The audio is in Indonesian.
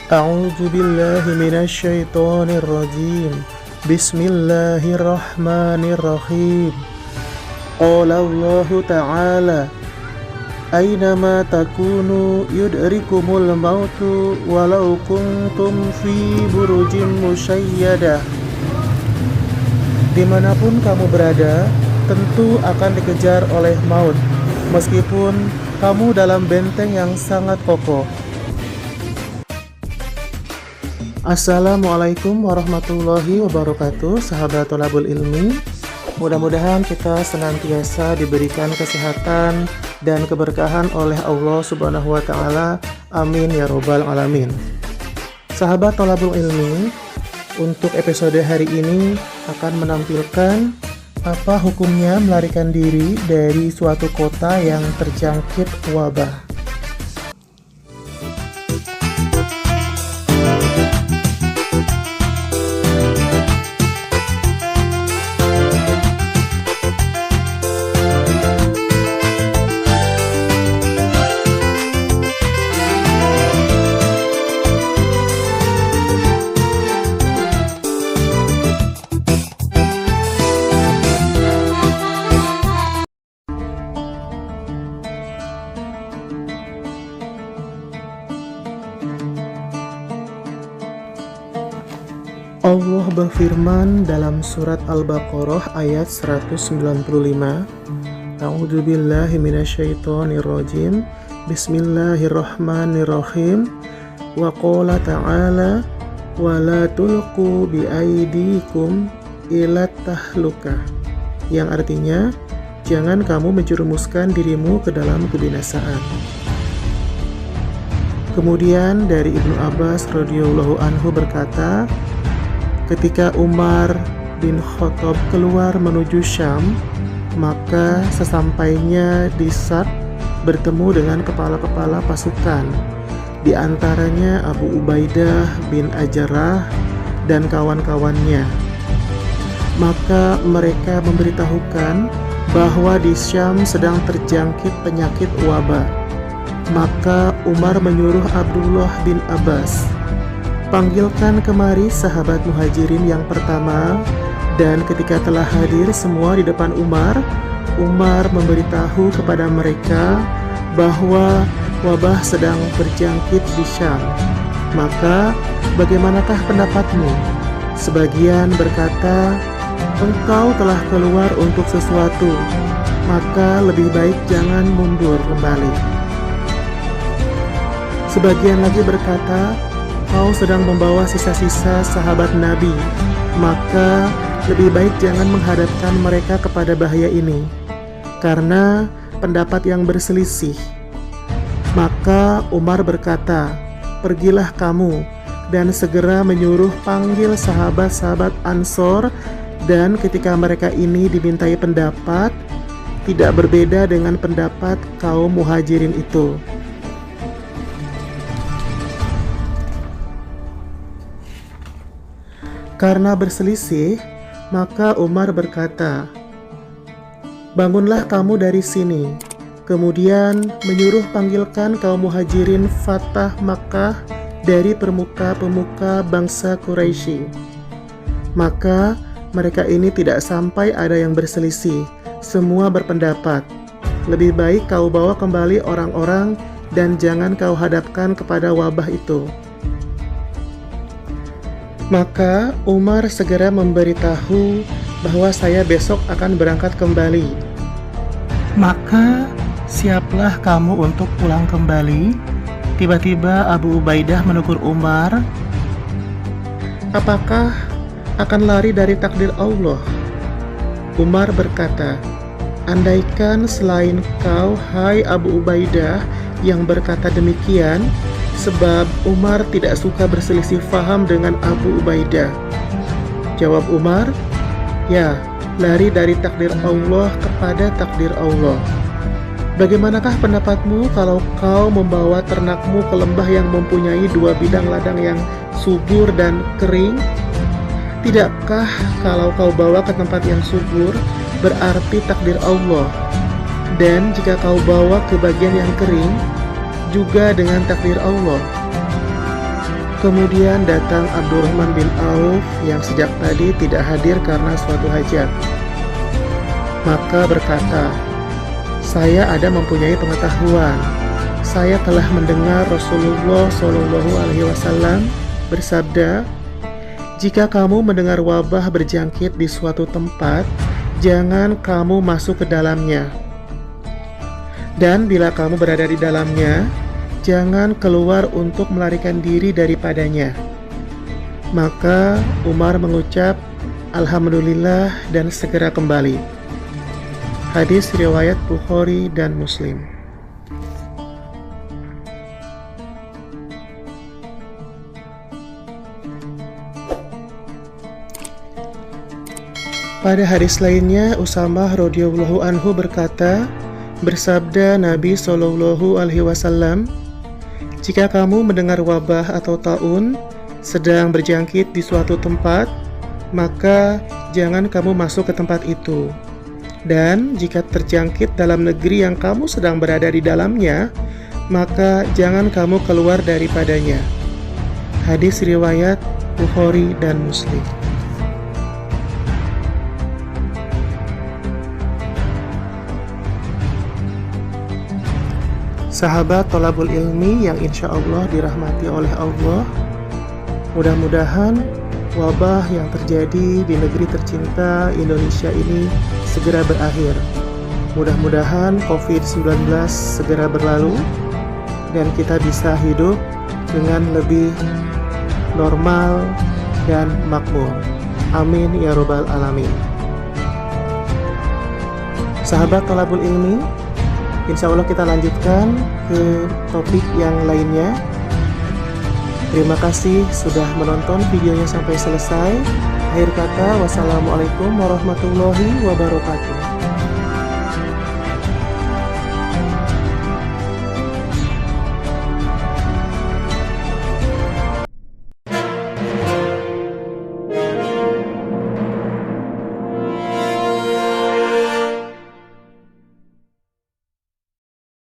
A'udzu billahi minasyaitonir rajim. Bismillahirrahmanirrahim. Qala Allah Ta'ala, Aynama takunu yudrikumul mautu walau kuntum fi burujim musayyadah. Dimanapun kamu berada, tentu akan dikejar oleh maut, meskipun kamu dalam benteng yang sangat kokoh. Assalamualaikum warahmatullahi wabarakatuh, sahabat tholabul ilmi. Mudah-mudahan kita senantiasa diberikan kesehatan dan keberkahan oleh Allah Subhanahu wa Ta'ala. Amin ya Robbal 'Alamin. Sahabat tholabul ilmi, untuk episode hari ini akan menampilkan apa hukumnya melarikan diri dari suatu kota yang terjangkit wabah. Allah berfirman dalam surat Al-Baqarah ayat 195, A'udzu billahi minasyaitonir rajim. Bismillahirrahmanirrahim. Wa qala ta'ala wa la tulqu bi aydikum ila tahlukah. Yang artinya, jangan kamu menjerumuskan dirimu ke dalam kebinasaan. Kemudian dari Ibnu Abbas radhiyallahu anhu berkata, ketika Umar bin Khattab keluar menuju Syam, maka sesampainya di Sa'd bertemu dengan kepala-kepala pasukan, di antaranya Abu Ubaidah bin Ajarrah dan kawan-kawannya. Maka mereka memberitahukan bahwa di Syam sedang terjangkit penyakit wabah. Maka Umar menyuruh Abdullah bin Abbas, panggilkan kemari sahabat muhajirin yang pertama. Dan ketika telah hadir semua di depan Umar, Umar memberitahu kepada mereka bahwa wabah sedang berjangkit di Syam. Maka bagaimanakah pendapatmu? Sebagian berkata, engkau telah keluar untuk sesuatu, maka lebih baik jangan mundur kembali. Sebagian lagi berkata, kau sedang membawa sisa-sisa sahabat Nabi, maka lebih baik jangan menghadapkan mereka kepada bahaya ini, karena pendapat yang berselisih. Maka Umar berkata, pergilah kamu dan segera menyuruh panggil sahabat-sahabat Ansor, dan ketika mereka ini dimintai pendapat, tidak berbeda dengan pendapat kaum muhajirin itu. Karena berselisih, maka Umar berkata, bangunlah kamu dari sini. Kemudian menyuruh panggilkan kaum muhajirin Fatah Makkah dari pemuka-pemuka bangsa Quraisy. Maka mereka ini tidak sampai ada yang berselisih. Semua berpendapat, lebih baik kau bawa kembali orang-orang dan jangan kau hadapkan kepada wabah itu. Maka Umar segera memberitahu bahwa saya besok akan berangkat kembali. Maka siaplah kamu untuk pulang kembali. Tiba-tiba Abu Ubaidah menegur Umar, apakah akan lari dari takdir Allah? Umar berkata, andaikan selain kau, hai Abu Ubaidah, yang berkata demikian, sebab Umar tidak suka berselisih faham dengan Abu Ubaidah. Jawab Umar, ya, lari dari takdir Allah kepada takdir Allah. Bagaimanakah pendapatmu kalau kau membawa ternakmu ke lembah yang mempunyai 2 bidang ladang yang subur dan kering? Tidakkah kalau kau bawa ke tempat yang subur berarti takdir Allah? Dan jika kau bawa ke bagian yang kering, juga dengan takdir Allah. Kemudian datang Abdurrahman bin Auf yang sejak tadi tidak hadir karena suatu hajat. Maka berkata, "Saya ada mempunyai pengetahuan. Saya telah mendengar Rasulullah Shallallahu Alaihi Wasallam bersabda, jika kamu mendengar wabah berjangkit di suatu tempat, jangan kamu masuk ke dalamnya. Dan bila kamu berada di dalamnya, jangan keluar untuk melarikan diri daripadanya." Maka Umar mengucap, "Alhamdulillah," dan segera kembali. Hadis riwayat Bukhari dan Muslim. Pada hadis lainnya, Usamah radhiyallahu anhu berkata, bersabda Nabi Shallallahu Alaihi Wasallam, "Jika kamu mendengar wabah atau taun sedang berjangkit di suatu tempat, maka jangan kamu masuk ke tempat itu. Dan jika terjangkit dalam negeri yang kamu sedang berada di dalamnya, maka jangan kamu keluar daripadanya." Hadis riwayat Bukhari dan Muslim. Sahabat thalabul ilmi yang insya Allah dirahmati oleh Allah, mudah-mudahan wabah yang terjadi di negeri tercinta Indonesia ini segera berakhir. Mudah-mudahan COVID-19 segera berlalu dan kita bisa hidup dengan lebih normal dan makmur. Amin ya robbal alamin. Sahabat thalabul ilmi, insya Allah kita lanjutkan ke topik yang lainnya. Terima kasih sudah menonton videonya sampai selesai. Akhir kata, wassalamualaikum warahmatullahi wabarakatuh.